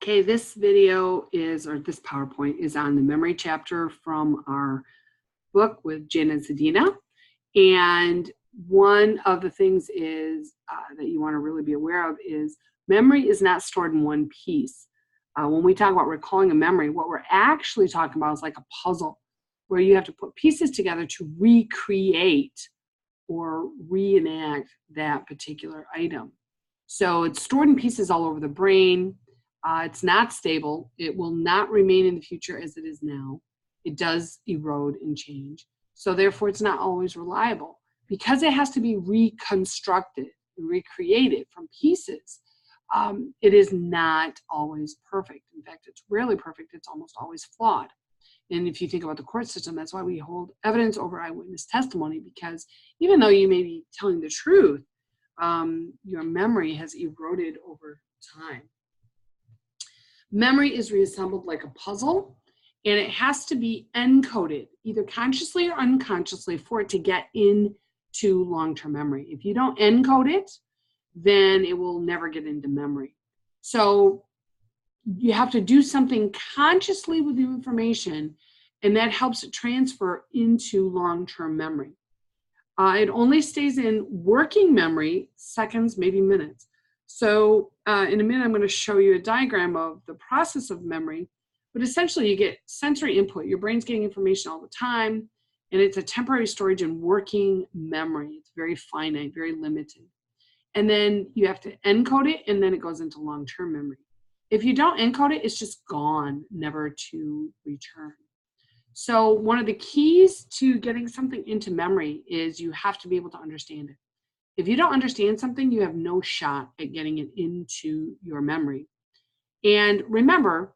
Okay, this video is, or this PowerPoint is on the memory chapter from our book with Jen and Zadina. And one of the things is that you want to really be aware of is memory is not stored in one piece. When we talk about recalling a memory, what we're actually talking about is like a puzzle where you have to put pieces together to recreate or reenact that particular item. So it's stored in pieces all over the brain. It's not stable. It will not remain in the future as it is now. It does erode and change. So therefore, it's not always reliable. Because it has to be reconstructed, recreated from pieces, it is not always perfect. In fact, it's rarely perfect. It's almost always flawed. And if you think about the court system, that's why we hold evidence over eyewitness testimony, because even though you may be telling the truth, your memory has eroded over time. Memory is reassembled like a puzzle, and it has to be encoded, either consciously or unconsciously, for it to get into long-term memory. If you don't encode it, then it will never get into memory. So you have to do something consciously with the information, and that helps it transfer into long-term memory. It only stays in working memory seconds, maybe minutes. So in a minute, I'm going to show you a diagram of the process of memory. But essentially, you get sensory input. Your brain's getting information all the time, and it's a temporary storage in working memory. It's very finite, very limited. And then you have to encode it, and then it goes into long-term memory. If you don't encode it, it's just gone, never to return. So one of the keys to getting something into memory is you have to be able to understand it. If you don't understand something, you have no shot at getting it into your memory. And remember,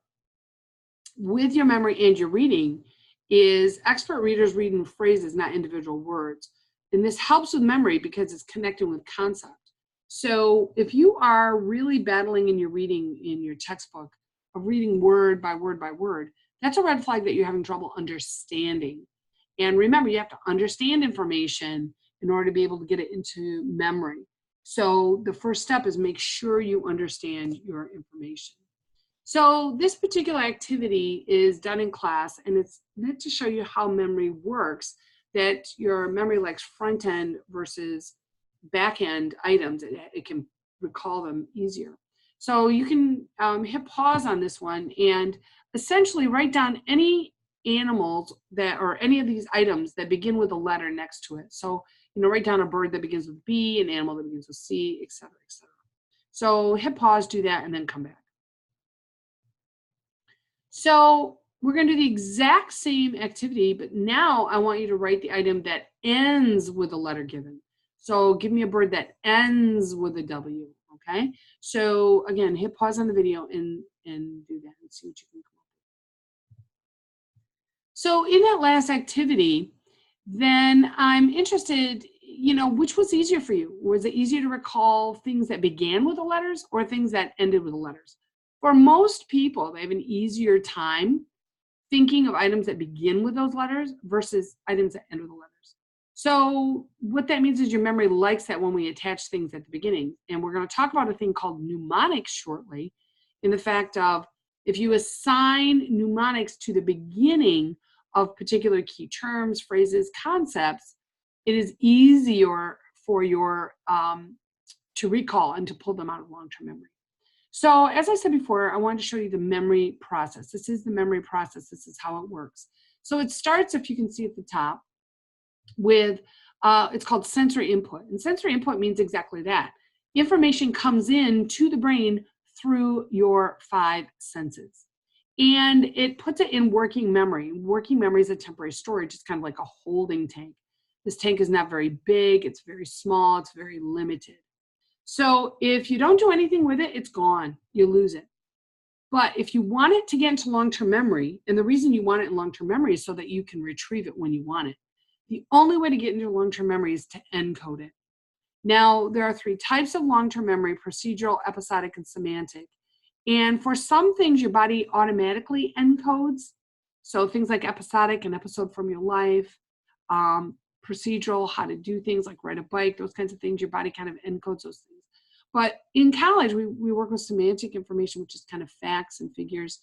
with your memory and your reading is expert readers reading phrases, not individual words. And this helps with memory because it's connected with concept. So if you are really battling in your reading in your textbook of reading word by word by word, that's a red flag that you're having trouble understanding. And remember, you have to understand information in order to be able to get it into memory. So the first step is make sure you understand your information. So this particular activity is done in class, and it's meant to show you how memory works, that your memory likes front end versus back end items. It can recall them easier. So you can hit pause on this one and essentially write down any animals that, or any of these items that begin with a letter next to it. So, write down a bird that begins with B, an animal that begins with C, et cetera, et cetera. So hit pause, do that, and then come back. So we're going to do the exact same activity, but now I want you to write the item that ends with a letter given. So give me a bird that ends with a W, okay? So again, hit pause on the video and do that and see what you can come up with. So in that last activity, then I'm interested, which was easier for you? Was it easier to recall things that began with the letters or things that ended with the letters? For most people, they have an easier time thinking of items that begin with those letters versus items that end with the letters. So what that means is your memory likes that when we attach things at the beginning. And we're going to talk about a thing called mnemonics shortly, in the fact of if you assign mnemonics to the beginning of particular key terms, phrases, concepts, it is easier for your to recall and to pull them out of long-term memory. So as I said before, I wanted to show you the memory process. This is the memory process. This is how it works. So it starts, if you can see at the top, with, it's called sensory input. And sensory input means exactly that. Information comes in to the brain through your 5 senses. And it puts it in working memory. Working memory is a temporary storage. It's kind of like a holding tank. This tank is not very big. It's very small. It's very limited. So if you don't do anything with it, it's gone. You lose it. But if you want it to get into long-term memory, and the reason you want it in long-term memory is so that you can retrieve it when you want it. The only way to get into long-term memory is to encode it. Now, there are 3 types of long-term memory: procedural, episodic, and semantic. And for some things, your body automatically encodes. So things like episodic, an episode from your life, procedural, how to do things like ride a bike, those kinds of things, your body kind of encodes those things. But in college, we work with semantic information, which is kind of facts and figures,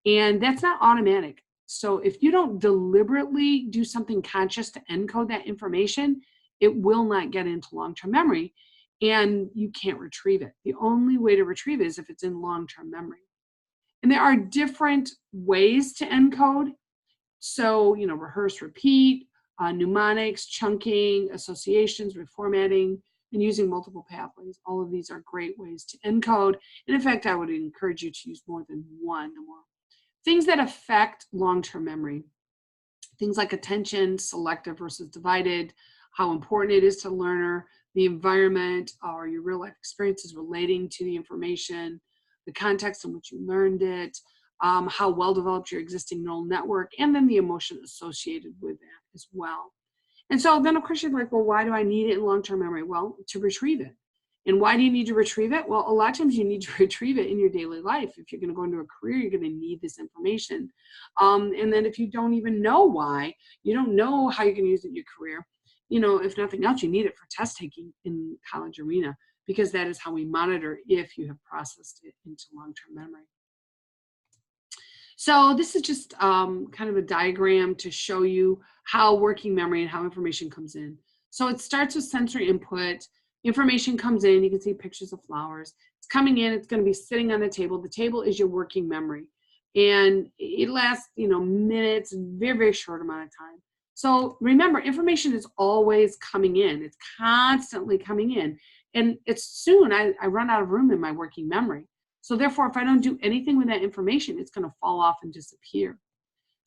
and that's not automatic. So if you don't deliberately do something conscious to encode that information, it will not get into long-term memory, and you can't retrieve it. The only way to retrieve it is if it's in long-term memory. And there are different ways to encode. So, rehearse, repeat, mnemonics, chunking, associations, reformatting, and using multiple pathways. All of these are great ways to encode. And in fact, I would encourage you to use more than one. Things that affect long-term memory. Things like attention, selective versus divided, how important it is to the learner, the environment, or your real life experiences relating to the information, the context in which you learned it, how well developed your existing neural network, and then the emotion associated with that as well. And so then of course you're like, well, why do I need it in long-term memory? Well, to retrieve it. And why do you need to retrieve it? Well, a lot of times you need to retrieve it in your daily life. If you're going to go into a career, you're going to need this information. And then if you don't even know why, you don't know how you're going to use it in your career, if nothing else, you need it for test taking in college arena, because that is how we monitor if you have processed it into long-term memory. So this is just kind of a diagram to show you how working memory and how information comes in. So it starts with sensory input. Information comes in, you can see pictures of flowers. It's coming in, it's going to be sitting on the table. The table is your working memory. And it lasts, minutes, very, very short amount of time. So remember, information is always coming in. It's constantly coming in. And it's soon, I run out of room in my working memory. So therefore, if I don't do anything with that information, it's going to fall off and disappear.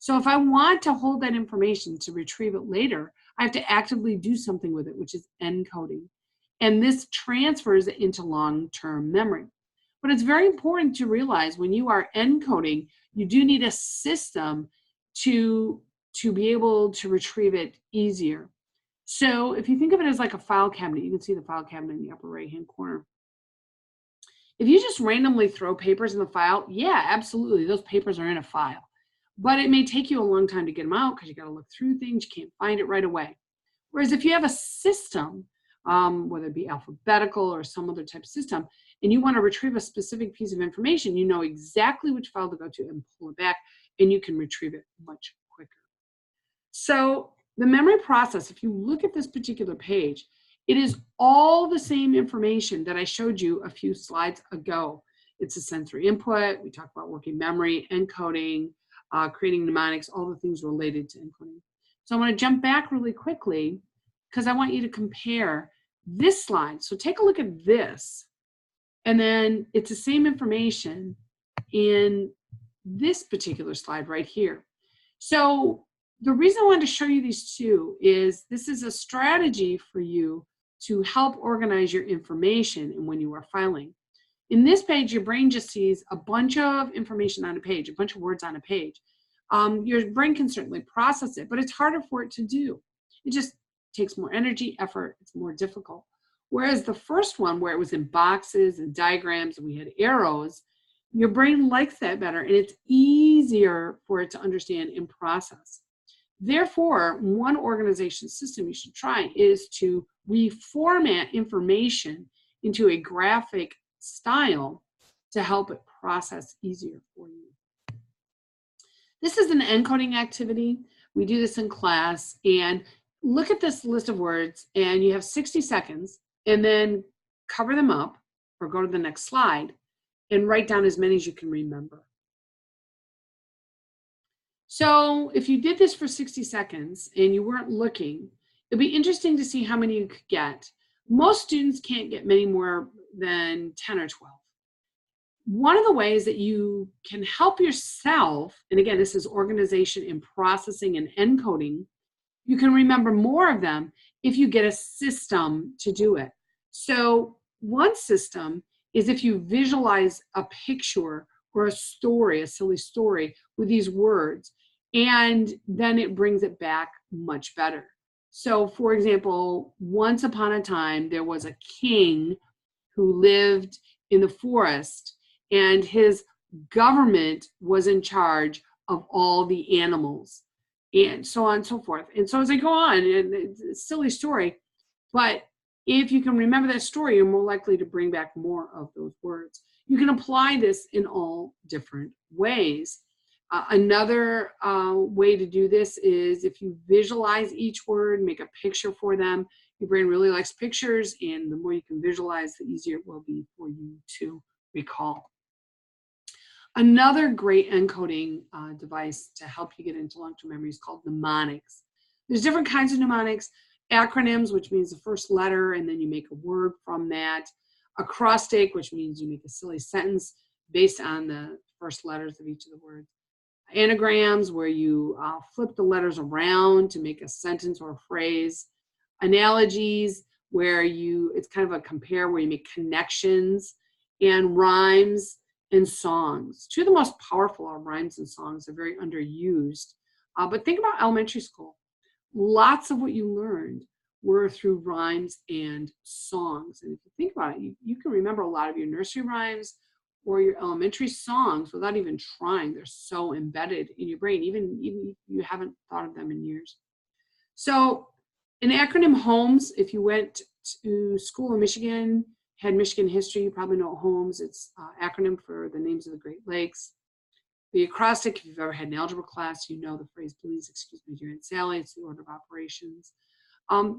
So if I want to hold that information to retrieve it later, I have to actively do something with it, which is encoding. And this transfers it into long-term memory. But it's very important to realize when you are encoding, you do need a system to be able to retrieve it easier. So if you think of it as like a file cabinet, you can see the file cabinet in the upper right-hand corner. If you just randomly throw papers in the file, yeah, absolutely, those papers are in a file. But it may take you a long time to get them out because you got to look through things, you can't find it right away. Whereas if you have a system, whether it be alphabetical or some other type of system, and you want to retrieve a specific piece of information, you know exactly which file to go to and pull it back, and you can retrieve it much quicker. So the memory process, if you look at this particular page, it is all the same information that I showed you a few slides ago. It's a sensory input. We talked about working memory, encoding, creating mnemonics, all the things related to encoding. So I want to jump back really quickly because I want you to compare this slide. So take a look at this. And then it's the same information in this particular slide right here. So the reason I wanted to show you these two is this is a strategy for you to help organize your information and when you are filing. In this page, your brain just sees a bunch of information on a page, a bunch of words on a page. Your brain can certainly process it, but it's harder for it to do. It just takes more energy, effort, it's more difficult. Whereas the first one, where it was in boxes and diagrams and we had arrows, your brain likes that better and it's easier for it to understand and process. Therefore, one organization system you should try is to reformat information into a graphic style to help it process easier for you. This is an encoding activity. We do this in class, and look at this list of words, and you have 60 seconds, and then cover them up or go to the next slide and write down as many as you can remember. So if you did this for 60 seconds and you weren't looking, it'd be interesting to see how many you could get. Most students can't get many more than 10 or 12. One of the ways that you can help yourself, and again, this is organization and processing and encoding, you can remember more of them if you get a system to do it. So one system is if you visualize a picture or a story, a silly story with these words, and then it brings it back much better. So for example, once upon a time, there was a king who lived in the forest, and his government was in charge of all the animals, and so on and so forth. And so as I go on, and it's a silly story, but If you can remember that story, you're more likely to bring back more of those words. You can apply this in all different ways. Another way to do this is if you visualize each word, make a picture for them. Your brain really likes pictures, and the more you can visualize, the easier it will be for you to recall. Another great encoding device to help you get into long-term memory is called mnemonics. There's different kinds of mnemonics. Acronyms, which means the first letter, and then you make a word from that. Acrostic, which means you make a silly sentence based on the first letters of each of the words. Anagrams, where you flip the letters around to make a sentence or a phrase. Analogies, where it's kind of a compare, where you make connections. And rhymes and songs. Two of the most powerful are rhymes and songs. They're very underused. But think about elementary school. Lots of what you learned were through rhymes and songs. And if you think about it, you can remember a lot of your nursery rhymes or your elementary songs without even trying. They're so embedded in your brain, even if you haven't thought of them in years. So an acronym HOMES, if you went to school in Michigan, had Michigan history, you probably know HOMES. It's an acronym for the names of the Great Lakes. The acrostic, if you've ever had an algebra class, you know the phrase, please excuse me, dear Aunt Sally. It's the order of operations.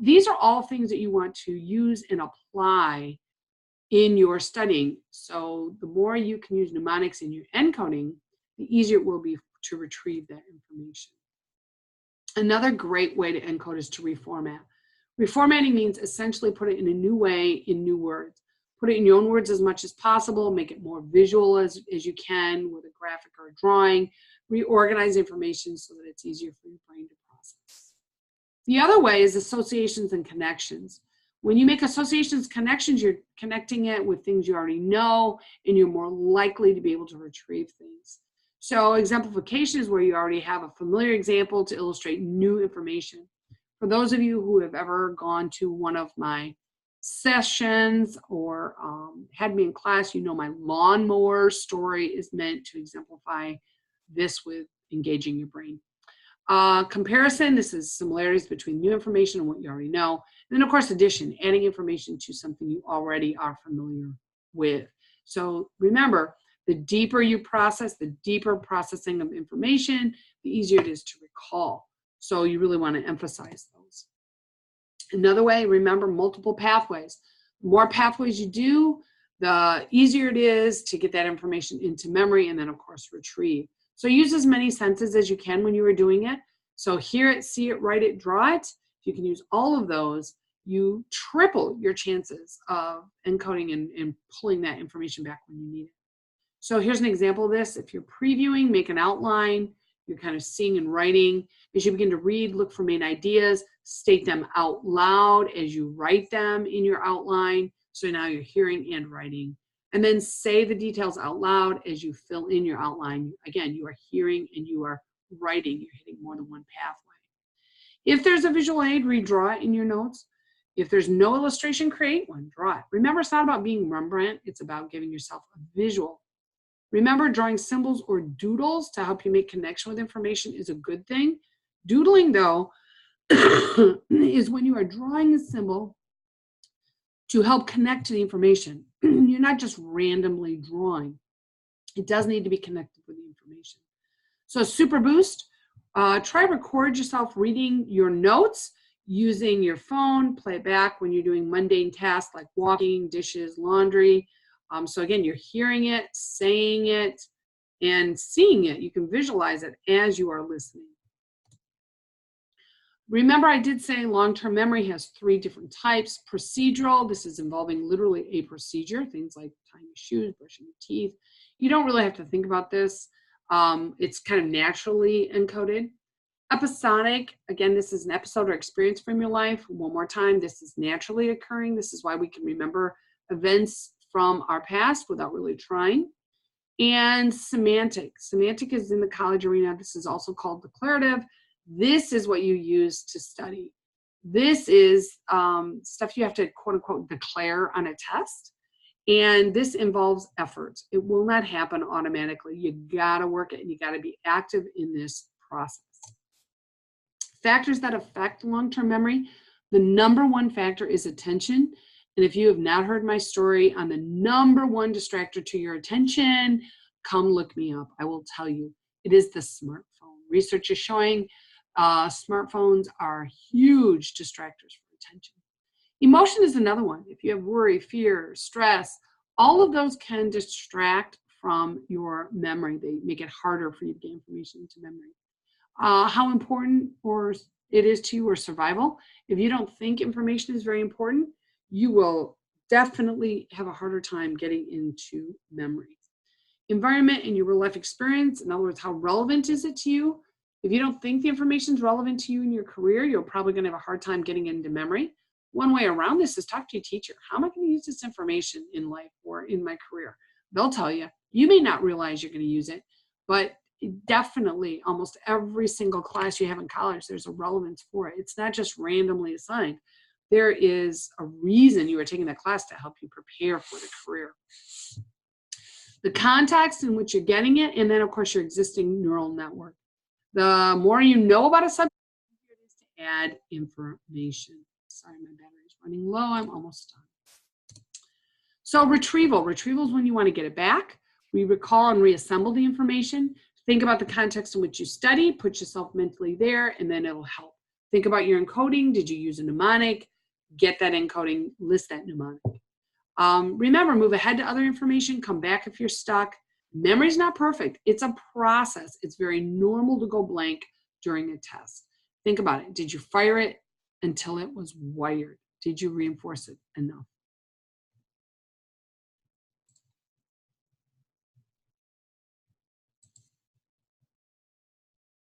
These are all things that you want to use and apply in your studying. So the more you can use mnemonics in your encoding, the easier it will be to retrieve that information. Another great way to encode is to reformat. Reformatting means essentially put it in a new way, in new words. Put it in your own words as much as possible, make it more visual as you can with a graphic or a drawing, reorganize information so that it's easier for your brain to process. The other way is associations and connections. When you make associations, connections, you're connecting it with things you already know, and you're more likely to be able to retrieve things. So exemplification is where you already have a familiar example to illustrate new information. For those of you who have ever gone to one of my sessions or had me in class, you know my lawnmower story is meant to exemplify this with engaging your brain. Comparison, this is similarities between new information and what you already know. And then of course addition, adding information to something you already are familiar with. So remember, the deeper you process, the deeper processing of information, the easier it is to recall. So you really want to emphasize those. Another way, remember multiple pathways. The more pathways you do, the easier it is to get that information into memory and then of course retrieve. So use as many senses as you can when you are doing it. So hear it, see it, write it, draw it. If you can use all of those, you triple your chances of encoding and pulling that information back when you need it. So here's an example of this. If you're previewing, make an outline. You're kind of seeing and writing. As you begin to read, look for main ideas, state them out loud as you write them in your outline. So now you're hearing and writing. And then say the details out loud as you fill in your outline. Again, you are hearing and you are writing. You're hitting more than one pathway. If there's a visual aid, redraw it in your notes. If there's no illustration, create one, draw it. Remember, it's not about being Rembrandt. It's about giving yourself a visual. Remember, drawing symbols or doodles to help you make connection with information is a good thing. Doodling, though, is when you are drawing a symbol to help connect to the information. You're not just randomly drawing. It does need to be connected with the information. So super boost, try record yourself reading your notes using your phone, play it back when you're doing mundane tasks like walking, dishes, laundry. So again, you're hearing it, saying it, and seeing it. You can visualize it as you are listening. Remember, I did say long-term memory has 3 different types. Procedural, this is involving literally a procedure, things like tying your shoes, brushing your teeth. You don't really have to think about this. It's kind of naturally encoded. Episodic, again, this is an episode or experience from your life. One more time, this is naturally occurring. This is why we can remember events from our past without really trying. And semantic. Semantic is in the college arena. This is also called declarative. This is what you use to study. This is stuff you have to quote unquote declare on a test. And this involves effort. It will not happen automatically. You gotta work it and you gotta be active in this process. Factors that affect long-term memory. The number one factor is attention. And if you have not heard my story on the number one distractor to your attention, come look me up. I will tell you, it is the smartphone. Research is showing smartphones are huge distractors for attention. Emotion is another one. If you have worry, fear, stress, all of those can distract from your memory. They make it harder for you to get information into memory. How important it is to you or survival. If you don't think information is very important, you will definitely have a harder time getting into memory. Environment and your real life experience, in other words, how relevant is it to you? If you don't think the information is relevant to you in your career, you're probably going to have a hard time getting into memory. One way around this is talk to your teacher. How am I going to use this information in life or in my career? They'll tell you. You may not realize you're going to use it, but definitely almost every single class you have in college, there's a relevance for it. It's not just randomly assigned. There is a reason you are taking that class to help you prepare for the career. The context in which you're getting it, and then of course your existing neural network. The more you know about a subject, the easier it is to add information. Sorry, my battery is running low. I'm almost done. So retrieval. Retrieval is when you want to get it back. We recall and reassemble the information. Think about the context in which you study, put yourself mentally there, and then it'll help. Think about your encoding. Did you use a mnemonic? Get that encoding, list that mnemonic. Remember, move ahead to other information, come back if you're stuck. Memory's not perfect. It's a process. It's very normal to go blank during a test. Think about it. Did you fire it until it was wired? Did you reinforce it enough?